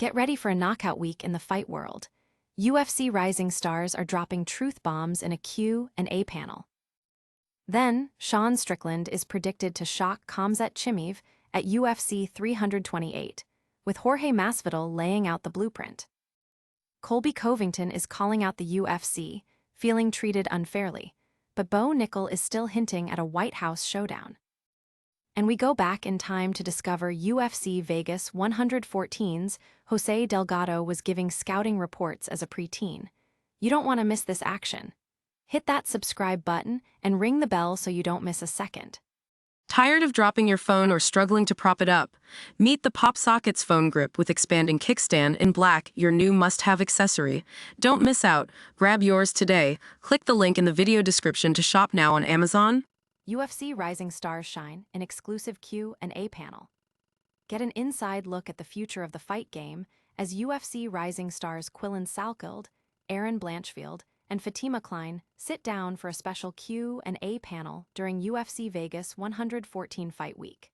Get ready for a knockout week in the fight world. UFC rising stars are dropping truth bombs in a Q and A panel. Then, Sean Strickland is predicted to shock Khamzat Chimaev at UFC 328, with Jorge Masvidal laying out the blueprint. Colby Covington is calling out the UFC, feeling treated unfairly, but Nickal is still hinting at a White House showdown. And we go back in time to discover UFC Vegas 114's Jose Delgado was giving scouting reports as a preteen. You don't want to miss this action. Hit that subscribe button and ring the bell so you don't miss a second. Tired of dropping your phone or struggling to prop it up? Meet the Pop Sockets phone grip with expanding kickstand in black, your new must-have accessory. Don't miss out. Grab yours today. Click the link in the video description to shop now on Amazon. UFC rising stars shine, an exclusive Q and A panel. Get an inside look at the future of the fight game as UFC rising stars Quillan Salkilld, Erin Blanchfield, and Fatima Kline sit down for a special Q and A panel during UFC Vegas 114 Fight Week.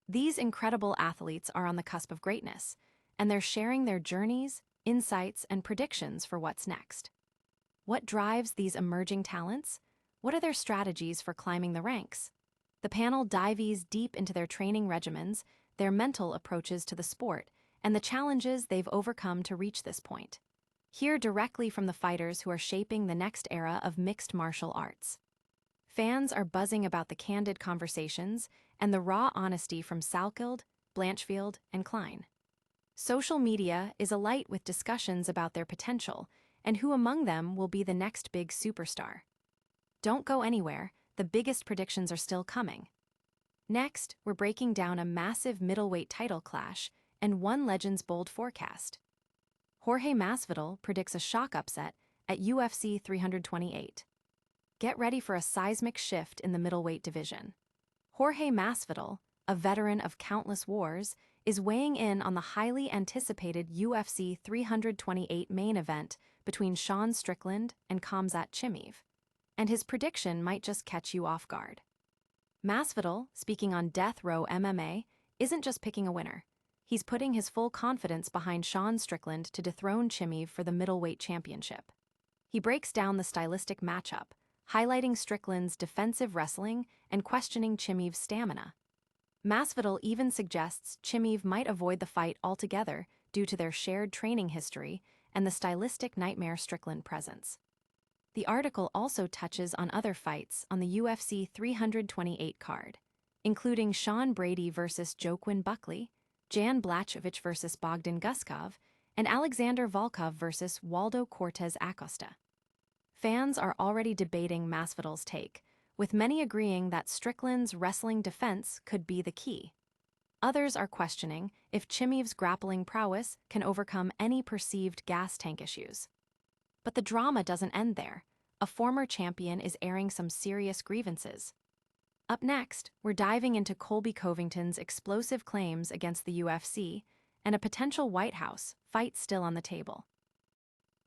These incredible athletes are on the cusp of greatness, and they're sharing their journeys, insights, and predictions for what's next. What drives these emerging talents? What are their strategies for climbing the ranks? The panel dives deep into their training regimens, their mental approaches to the sport, and the challenges they've overcome to reach this point. Hear directly from the fighters who are shaping the next era of mixed martial arts. Fans are buzzing about the candid conversations and the raw honesty from Salkilld, Blanchfield, and Kline. Social media is alight with discussions about their potential and who among them will be the next big superstar. Don't go anywhere, the biggest predictions are still coming. Next, we're breaking down a massive middleweight title clash and one legend's bold forecast. Jorge Masvidal predicts a shock upset at UFC 328. Get ready for a seismic shift in the middleweight division. Jorge Masvidal, a veteran of countless wars, is weighing in on the highly anticipated UFC 328 main event between Sean Strickland and Khamzat Chimaev. And his prediction might just catch you off guard. Masvidal, speaking on Death Row MMA, isn't just picking a winner. He's putting his full confidence behind Sean Strickland to dethrone Chimaev for the middleweight championship. He breaks down the stylistic matchup, highlighting Strickland's defensive wrestling and questioning Chimaev's stamina. Masvidal even suggests Chimaev might avoid the fight altogether due to their shared training history and the stylistic nightmare Strickland presents. The article also touches on other fights on the UFC 328 card, including Sean Brady versus Joaquin Buckley, Jan Blachowicz versus Bogdan Guskov, and Alexander Volkov versus Waldo Cortes Acosta. Fans are already debating Masvidal's take, with many agreeing that Strickland's wrestling defense could be the key. Others are questioning if Chimaev's grappling prowess can overcome any perceived gas tank issues. But the drama doesn't end there. A former champion is airing some serious grievances. Up next, we're diving into Colby Covington's explosive claims against the UFC and a potential White House fight still on the table.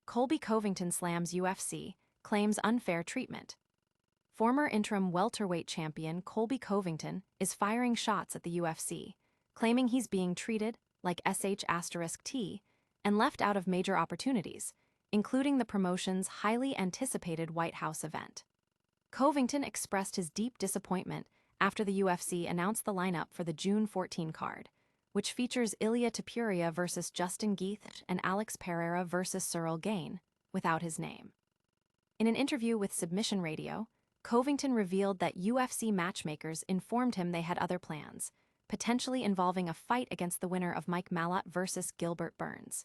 Colby Covington slams UFC, claims unfair treatment. Former interim welterweight champion Colby Covington is firing shots at the UFC, claiming he's being treated like sh*T and left out of major opportunities, including the promotion's highly anticipated White House event. Covington expressed his deep disappointment after the UFC announced the lineup for the June 14 card, which features Ilia Topuria versus Justin Gaethje and Alex Pereira versus Cyril Gane, without his name. In an interview with Submission Radio, Covington revealed that UFC matchmakers informed him they had other plans, potentially involving a fight against the winner of Mike Malott versus Gilbert Burns.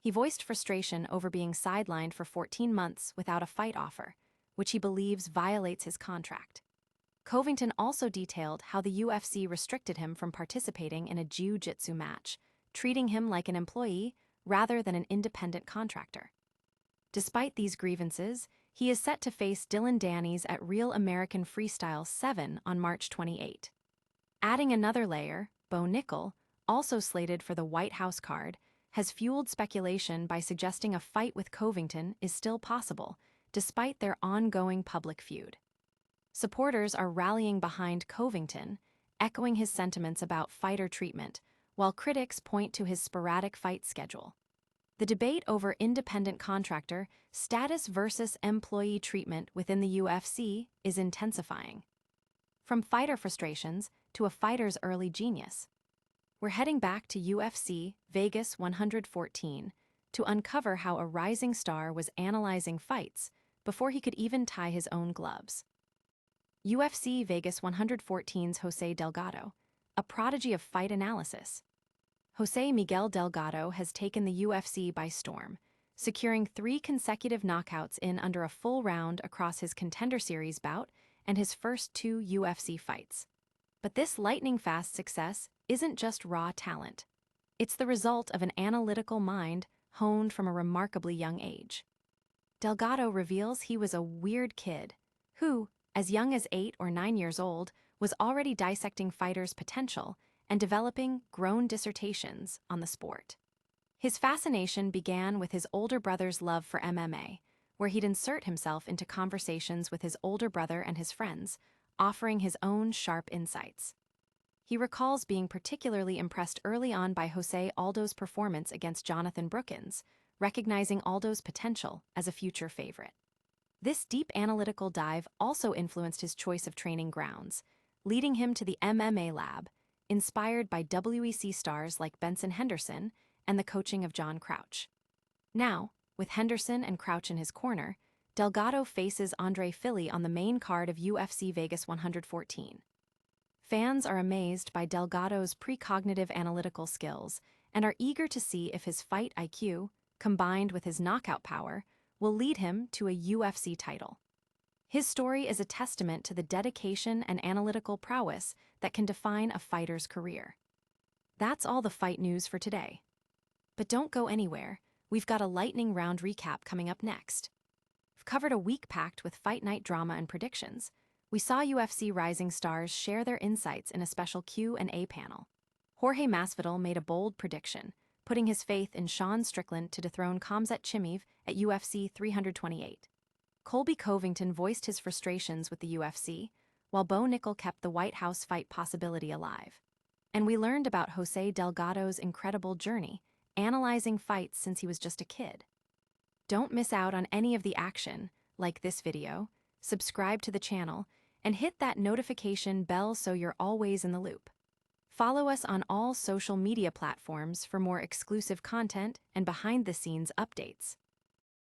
He voiced frustration over being sidelined for 14 months without a fight offer, which he believes violates his contract. Covington also detailed how the UFC restricted him from participating in a jiu-jitsu match, treating him like an employee rather than an independent contractor. Despite these grievances, he is set to face Dylan Dannies at Real American Freestyle 7 on March 28. Adding another layer, Nickal, also slated for the White House card, has fueled speculation by suggesting a fight with Covington is still possible, despite their ongoing public feud. Supporters are rallying behind Covington, echoing his sentiments about fighter treatment, while critics point to his sporadic fight schedule. The debate over independent contractor status versus employee treatment within the UFC is intensifying. From fighter frustrations to a fighter's early genius. We're heading back to UFC Vegas 114 to uncover how a rising star was analyzing fights before he could even tie his own gloves. UFC Vegas 114's Jose Delgado, a prodigy of fight analysis. Jose Miguel Delgado has taken the UFC by storm, securing 3 consecutive knockouts in under a full round across his Contender Series bout and his first 2 UFC fights. But this lightning-fast success isn't just raw talent. It's the result of an analytical mind honed from a remarkably young age. Delgado reveals he was a weird kid who, as young as 8 or 9 years old, was already dissecting fighters' potential and developing grown dissertations on the sport. His fascination began with his older brother's love for MMA, where he'd insert himself into conversations with his older brother and his friends, offering his own sharp insights. He recalls being particularly impressed early on by Jose Aldo's performance against Jonathan Brookins, recognizing Aldo's potential as a future favorite. This deep analytical dive also influenced his choice of training grounds, leading him to the MMA lab, inspired by WEC stars like Benson Henderson and the coaching of John Crouch. Now, with Henderson and Crouch in his corner, Delgado faces Andre Fili on the main card of UFC Vegas 114. Fans are amazed by Delgado's precognitive analytical skills and are eager to see if his fight IQ, combined with his knockout power, will lead him to a UFC title. His story is a testament to the dedication and analytical prowess that can define a fighter's career. That's all the fight news for today. But don't go anywhere, we've got a lightning round recap coming up next. We've covered a week packed with fight night drama and predictions. We saw UFC rising stars share their insights in a special Q&A panel. Jorge Masvidal made a bold prediction, putting his faith in Sean Strickland to dethrone Khamzat Chimaev at UFC 328. Colby Covington voiced his frustrations with the UFC, while Nickal kept the White House fight possibility alive. And we learned about Jose Delgado's incredible journey, analyzing fights since he was just a kid. Don't miss out on any of the action, like this video, subscribe to the channel, and hit that notification bell so you're always in the loop. Follow us on all social media platforms for more exclusive content and behind-the-scenes updates.